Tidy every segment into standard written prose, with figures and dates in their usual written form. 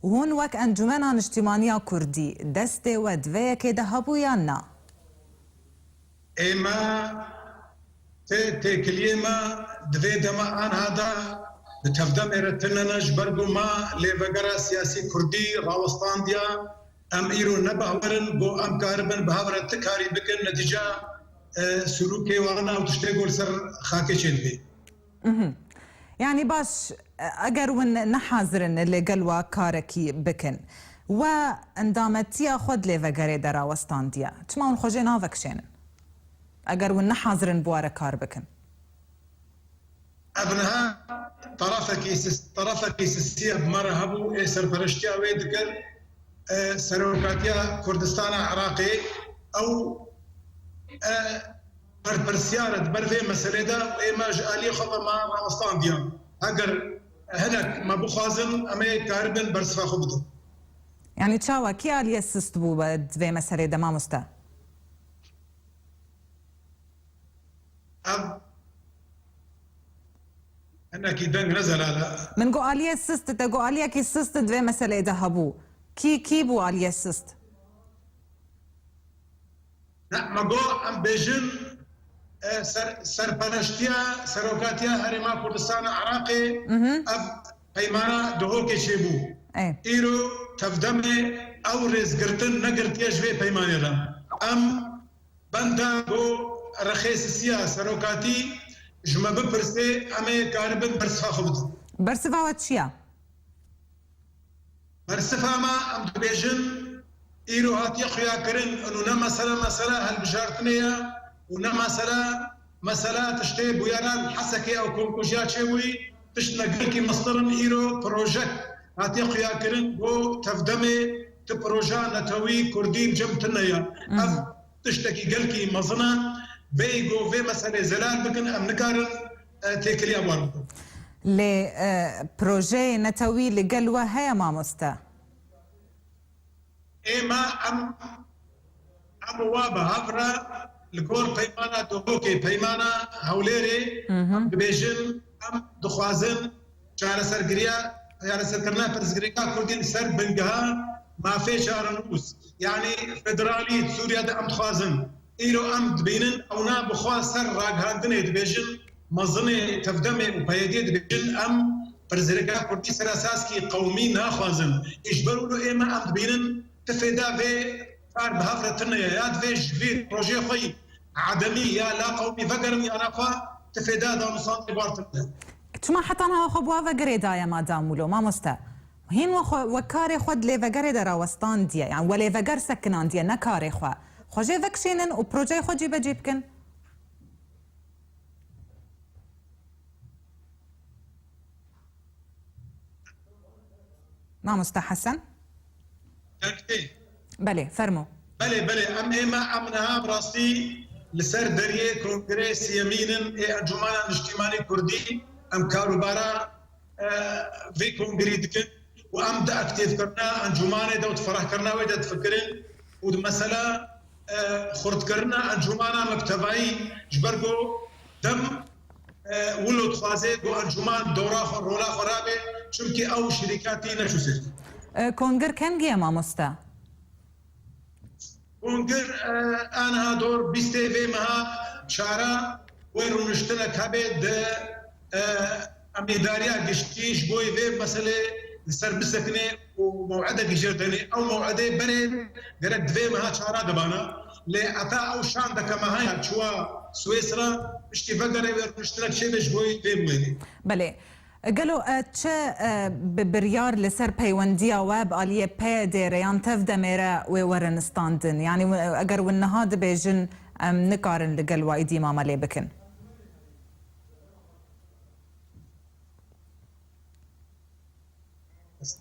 وهون وك أنجمنا اجتماعية كردي دستي ودفية كده هبويانا إما تكليما دفي دما أن هذا بتفدم إرتنا جبرجو ما لفجرة سياسي كردي راوستان ديا أم إيرو نبهورن بو أم كاربن بهورة تكاري بكن نتيجة سلوكي وانا وتشتغل سر خاكي شلبي. يعني باش أجر ون نحازرن اللي قالوا كاركي بكن وندامتيا خد لفجرة درا وستان ديا تسمعون خجين هذاك شين أجر ون نحازرن بوارا كار بكن. ابنها طرفك سياسية بمرهبو إسر برشتيا ويدكر سروكاتيا كردستان عراقي أو برسيارة برفي مسألة دا وإما جالي خطا مع راوستان ديان أجر هناك ما بخازن أما كاربن برسفا خبطه يعني تشاوا كي علي السستبو بدفي مسألة دا ما مستا أنا كي دنگ نزل على من قو علي السست تقو علي كي السست دفي مسألة دا هبو كي بو علي السست لا ما قو أم بيجن سرپرشتیا سروکاتیا هرما کردستان عراقی اب پیمانا دهوکی شیبو ایرو تفدم او رزگرتن نگرتیا جوی پیمانی را ام بنده بو رخیص سیا سروکاتی جمع بپرسه امه کاربن برسفا خبت برسفا وات چیا؟ برسفا ما ام دو بیجن ایرو هاتیا خیا کرن انو نا مسئله هل بجارتنیا ونا مسألة تشتي بويانا حسكي أو كونكوجيا شوي تشتنقلكي مصدرن إيرو بروجيكت هاتي قياكرن بو تفدمي تبروجا نتوي كردي بجمتنيا أف تشتكي قلكي مظنة بيغو في مسألة زلال بكن أم نكارن تيكلي أوان بروجي نتوي لقلوة هيا ما مستا إما أم وابا هفرا لكور پیمانا دوکی پیمانا هولری ببیجن ام دخوازن چهار سرگریا چهار سرکرنا پرزگریا کردین سر بنگها ما في شارنوس يعني فدرالي سوريا دا ام دخوازن ایرو ام دبینن او نا بخواز سر راگهاندنه دبیجن مظنه تفدمه و پیدی دبیجن ام پرزگریا کردی سر اساس کی قومی ناخوازن اجبروا له اما ام دبینن تفیدا في فار بهافرتنا يا فيش في بروجي خوي عدمي يا لا قومي فقرن يا نافا تفيداد ونصان بارتنا شما حتى انا خو بوا فقريدا يا مادامولو ما مستا هين وكاري خد لي فقريدا راوستان ديا يعني ولا فقر سكنان ديا نكاري خو جي فكشينن وبروجي خو جيب جيبكن ما مستا حسن بله فرمو بله ام ايما امنها براسي لسر دريه كونغرس يمينن انجمنا اجتماعي كردي ام كاروبارا في كونغري دكن وام دا اكتيف كرنا انجمنا دا تفرح كرنا ودا تفكرين ومساله خرد كرنا انجمنا مكتبعي جبرجو دم ولو تفازي جو انجمان دورا رولا خرابه چونكي او شركاتي نشوسر كونغر كان جيا ما مستا كونغر انا دور بيستي في مها شارع وين نشتلك هبد اميداريا قشتيش بوي في مساله سر بسكنه وموعده جردني او موعده بري قرد في مها شارع دبانا لأتا او شان كما هي شوا سويسرا مش تفكر نشتلك شيء مش بوي في وين بله قالوا تشا بريار لسر بيونديا واب عليه بيدر يان تفدا ميرا وورن ستاندن يعني اگر والنهاد بيجن نقارن لقلوا ايدي ماما لي بكن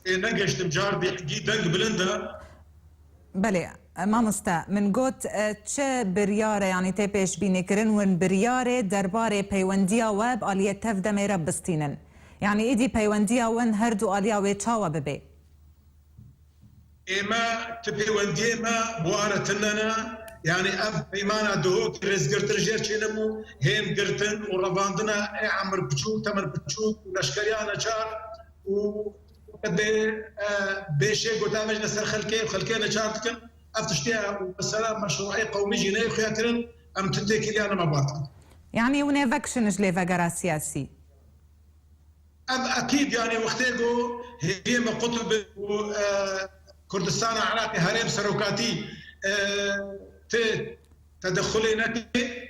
نقشت مجار بيحكي دنق بلندا بله ما مستا من قوت تشا بريارة يعني تيبيش بيني كرن ون بريارة دربارة بيونديا واب عليه تفدا ميرا بستينن يعني ايدي بيونديا وين هردو اليا ويتشاوا ببي اما تبيونديا ما بوارتنا يعني اف بيمانا دوك رزقر ترجير شنمو هيم قرتن ورفاندنا عمر بتشو تمر بتشو ولشكريانا شار و بشيء قدام مجلس الخلكي وخلكينا شارتكن افتشتيها مثلا مشروعي قومي جيني خياترن ام تتكي لي انا ما بعرف يعني ونيفكشن جلي فقرا سياسي اكيد يعني وقتيجو هي ما قطب كردستان عراقي هرم سروكاتي تدخلي نكي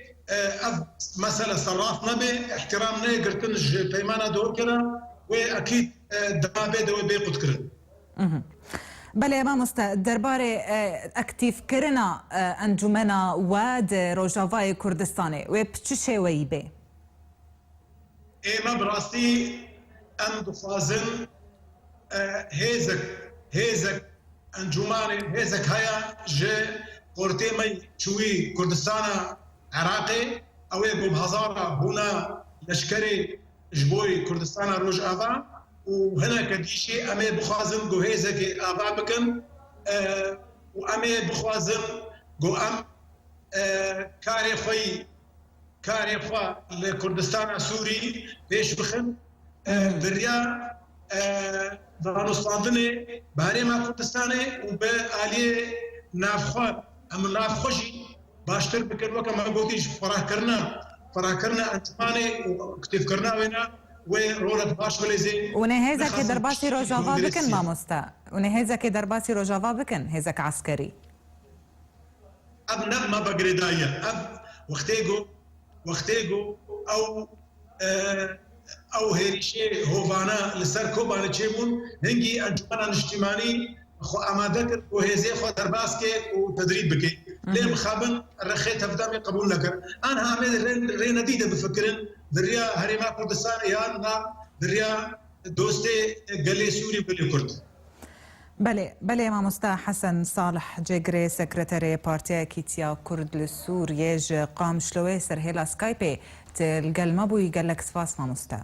مسألة صرافنا به احترامنا قرتنج بيمانا دوكرا واكيد دمابه دو بيقود كرن بله ما مستا درباره اکتیف کرنا انجمنا واد روجاوای کردستانه و بچشه وی به ما براستی ام دخوازن هیزک انجمان هیزک هیا جه قرطه می چوی کردستان عراقی اوه بو بهزارة هنا لشکری جبوی کردستان روج آوا وهنا كديشي امي بخوازن جو هيزك ابا بكن وامي بخوازن جو ام كاري خوا لكردستان سوري بيش بخن دريا دانوستاندني بهاري ما كردستاني وبالي نافخوا ام نافخوشي باشتر بكن وكما قلتيش فراه كرنا انتماني وكتيف كرنا وينا ونهيزا كي درباسي روجافا بكن ما مستا ونهيزا كي درباسي روجافا بكن هيزك عسكري اب نغمة بقريداية اب وقتيجو او هيريشي هوفانا لسر كوبانا تشيبون هنجي انجمانا اجتماعي خو امادك وهيزي خو درباسكي وتدريب بكي ليه مخابن الرخيت هفدامي قبول لك انا هعمل رينا ديده بفكرن دريا هريما كردستان يانا دريا دوستي قلي سوري قلي كرد بله ما مستا حسن صالح جيجري سكرتاري بارتيا كيتيا كرد للسور يج قام شلوي سر هيلا سكايبي تلقى المبوي قال لك سفاس ما مستا